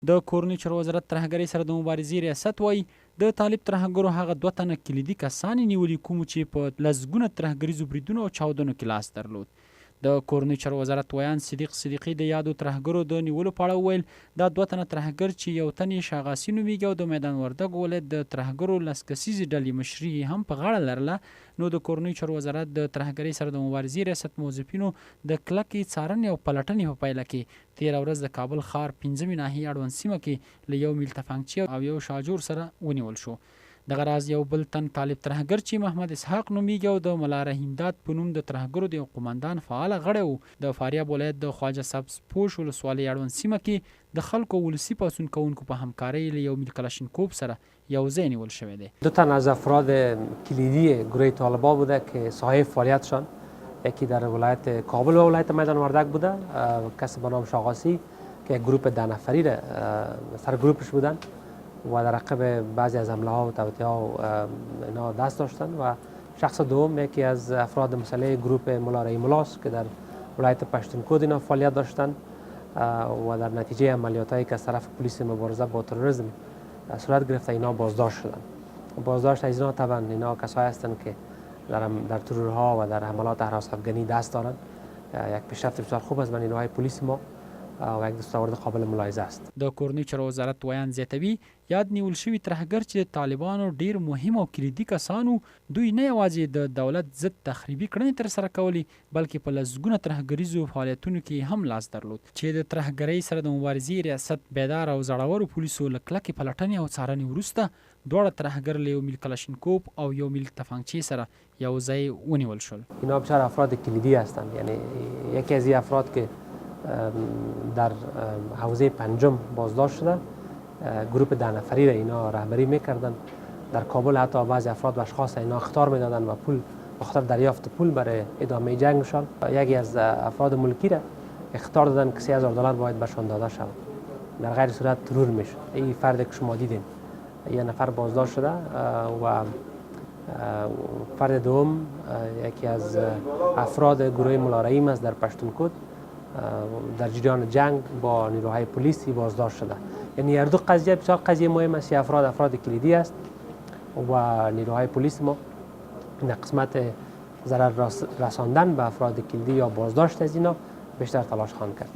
د کورنۍ چارو وزارت ترهګرۍ سره د مبارزې ریاست وایي د طالب ترهګرو هغه 2 تنه کلیدي کسان نیولي کوم چې په لسګونه ترهګریزو بریدونو او چاودنو کې لاس درلود. د کورنۍ چارو وزارت ویان صدیق صدیقي د یادو ترهګرو د نیولو په اړه وویل دا 2 تنه ترهګر چې یو تن یې شاغاسي نومیږي او د میدان وردګ ولایت د ترهګرو لسکسیزې ډلې مشري هم په غاړه لرله. نو د کورنۍ چارو وزارت د ترهګرۍ سره د مبارزې ریاست موظفینو د کلکې څارنې او پلټنې په پایله کې 13 ورځ د کابل ښار 15 ناحیې اړوند سیمه کې له یو میل تفنګچی او یو شاجور سره ونیول شو. دغه راز یو بل تن طالب ترهګر چې محمد اسحاق نومیږي او د ملا رحیم داد په نوم د ترهګرو د قومندان فعال غړی و د فاریاب ولایت د خواجه سبز پوش ولسوالۍ اړوند سیمه کې د خلکو ولسي پاڅون کوونکو په همکارۍ له یو میل کلاشینکوف سره یو ځای نیول شوی دی. 2 تن از افراد کلیدی گروه طالبان بوده که صاحب فعالیتشان یکی در ولایت کابل و ولایت میدان وردک بوده، کسی به نام شاغاسی که گروه 10 نفری سر گروپش بودن و در عقب بعضی از حمله ها و توطئه ها اینا دست داشتن و شخص دوم یکی از افراد مسلح گروه ملا رحیم الله که در ولایت پشتونکود اینا فعالیت داشتن و در نتیجه عملیاتایی که از طرف پلیس مبارزه با تروریسم صورت گرفته اینا بازداشت شدن. بازداشت از اینا طبعا اینا کسایی هستند که در ترورها و در حملات هراس افغانی دست دارند. یک پیشرفت بسیار خوب است و نیروهای پلیس ما و یک دستاورد قابل ملاحظه است. د کورنۍ چارو وزارت ویان زیاتوي یاد نیول شوي ترهګر چې د طالبانو ډیر مهم او کلیدي کسانو دوی نه یوازې د دولت ضد تخریبي کړنې ترسره کولې بلکې په لسګونه ترهګریزو فعالیتونو کې هم لاس درلود چې د ترهګرۍ سره د مبارزې ریاست بیدار او زړورو پولیسو له کلکې پلټنې او څارنې وروسته 2 ترهګر له یو میل کلاشینکوف او یو میل تفنګچی سره یو ځای ونیول شول. اینا بسیار افراد کلیدی هستند، یعنی یکی از این افراد که در حوزه 5 بازداشت شده گروه 10 نفری را اینا رهبری میکردن. در کابل حتی بعضی افراد و اشخاص اینا اخطار میدادن و پول بخاطر دریافت پول برای ادامه جنگشان یکی از افراد ملکی را اخطار دادن که $3000 باید بهشان داده شود، در غیر صورت ترور میشه. این فردی که شما دیدین یه نفر بازداشت شده و فرد دوم یکی از افراد گروه ملا رحیم است در پشتونکود در جریان جنگ با نیروهای پلیسی بازداشت شده. یعنی هر دو قضیه بسیار قضیه مهم است. افراد کلیدی است و نیروهای پلیس ما در قسمت ضرر رساندن به افراد کلیدی یا بازداشت از اینا بیشتر تلاش خواهند کرد.